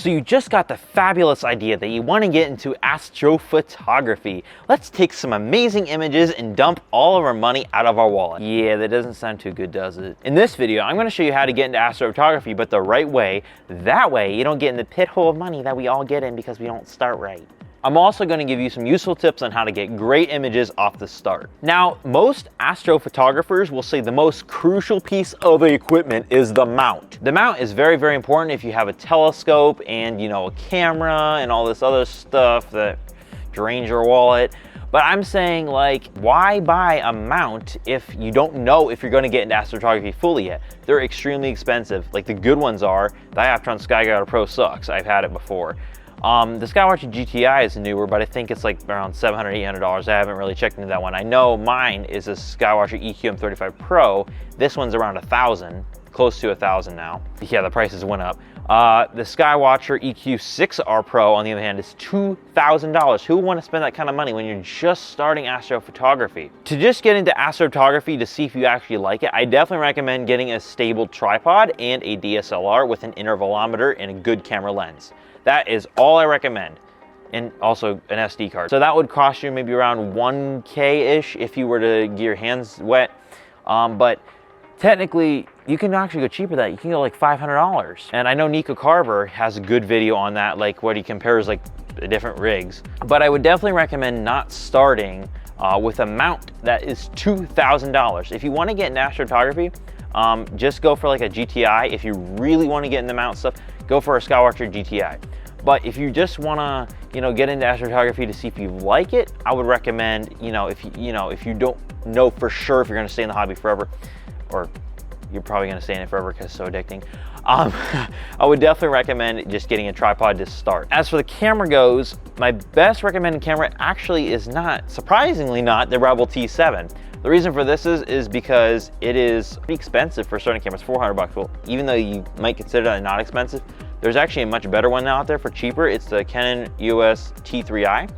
So you just got the fabulous idea that you want to get into astrophotography. Let's take some amazing images and dump all of our money out of our wallet. Yeah, that doesn't sound too good, does it? In this video, I'm going to show you how to get into astrophotography, but the right way. That way, you don't get in the pit hole of money that we all get in because we don't start right. I'm also going to give you some useful tips on how to get great images off the start. Now, most astrophotographers will say the most crucial piece of the equipment is the mount. The mount is very, very important if you have a telescope and, a camera and all this other stuff that drains your wallet. But I'm saying, why buy a mount if you don't know if you're going to get into astrophotography fully yet? They're extremely expensive. Like the good ones are, the Dioptron SkyGuider Pro sucks. I've had it before. The Skywatcher GTI is newer, but I think it's like around $700, $800. I haven't really checked into that one. I know mine is a Skywatcher EQ-M35 Pro. This one's around $1,000, close to $1,000 now. Yeah, the prices went up. The Skywatcher EQ6R Pro, on the other hand, is $2,000. Who would want to spend that kind of money when you're just starting astrophotography? To just get into astrophotography to see if you actually like it, I definitely recommend getting a stable tripod and a DSLR with an intervalometer and a good camera lens. That is all I recommend, and also an SD card. So that would cost you maybe around 1K-ish if you were to get your hands wet. But technically, you can actually go cheaper than that. You can go like $500. And I know Nico Carver has a good video on that, like what he compares the different rigs. But I would definitely recommend not starting with a mount that is $2,000. If you want to get into astrophotography, just go for like a GTI. If you really want to get into mount stuff, go for a Skywatcher GTI. But if you just want to, get into astrophotography to see if you like it, I would recommend, if you don't know for sure if you're going to stay in the hobby forever, or you're probably going to stay in it forever because it's so addicting, I would definitely recommend just getting a tripod to start. As for the camera goes, my best recommended camera actually is not, surprisingly not, the Rebel T7. The reason for this is because it is pretty expensive for starting cameras, $400. Well, even though you might consider that not expensive, there's actually a much better one out there for cheaper. It's the Canon EOS T3i.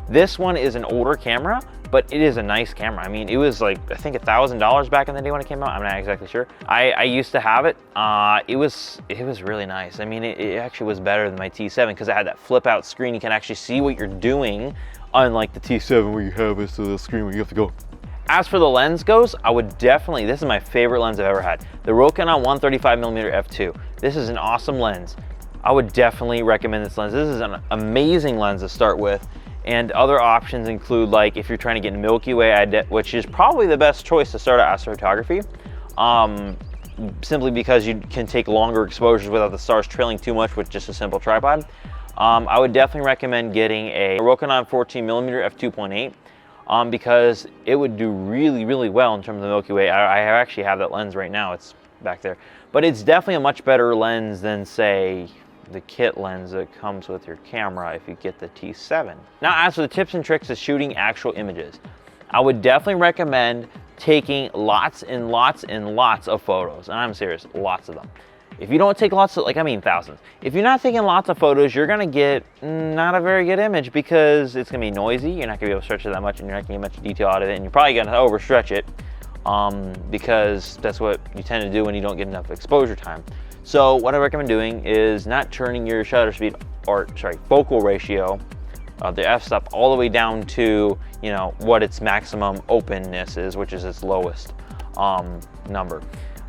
This one is an older camera, but it is a nice camera. I mean, it was I think $1,000 back in the day when it came out. I'm not exactly sure. I used to have it. It was really nice. I mean, it actually was better than my T7 because it had that flip out screen. You can actually see what you're doing, unlike the T7 where you have this little screen where you have to go. As for the lens goes, I would definitely, this is my favorite lens I've ever had, the Rokinon 135mm f2. This is an awesome lens. I would definitely recommend this lens. This is an amazing lens to start with. And other options include, if you're trying to get in Milky Way, which is probably the best choice to start at astrophotography, simply because you can take longer exposures without the stars trailing too much with just a simple tripod. I would definitely recommend getting a Rokinon 14mm f2.8. Because it would do really, really well in terms of the Milky Way. I actually have that lens right now. It's back there. But it's definitely a much better lens than, say, the kit lens that comes with your camera if you get the T7. Now, as for the tips and tricks of shooting actual images, I would definitely recommend taking lots and lots and lots of photos. And I'm serious, lots of them. If you don't take lots of, thousands. If you're not taking lots of photos, you're gonna get not a very good image because it's gonna be noisy. You're not gonna be able to stretch it that much and you're not gonna get much detail out of it. And you're probably gonna overstretch it because that's what you tend to do when you don't get enough exposure time. So what I recommend doing is not turning your shutter speed, focal ratio, the f-stop all the way down to, what its maximum openness is, which is its lowest number.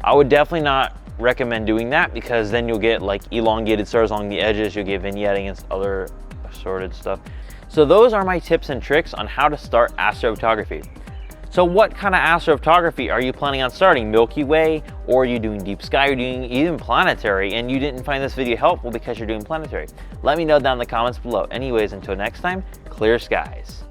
I would definitely not recommend doing that because then you'll get elongated stars along the edges, you'll get vignetting and other assorted stuff. So those are my tips and tricks on how to start astrophotography. So what kind of astrophotography are you planning on starting? Milky Way, or are you doing deep sky, or doing even planetary, and you didn't find this video helpful because you're doing planetary? Let me know down in the comments below. Anyways, until next time, clear skies.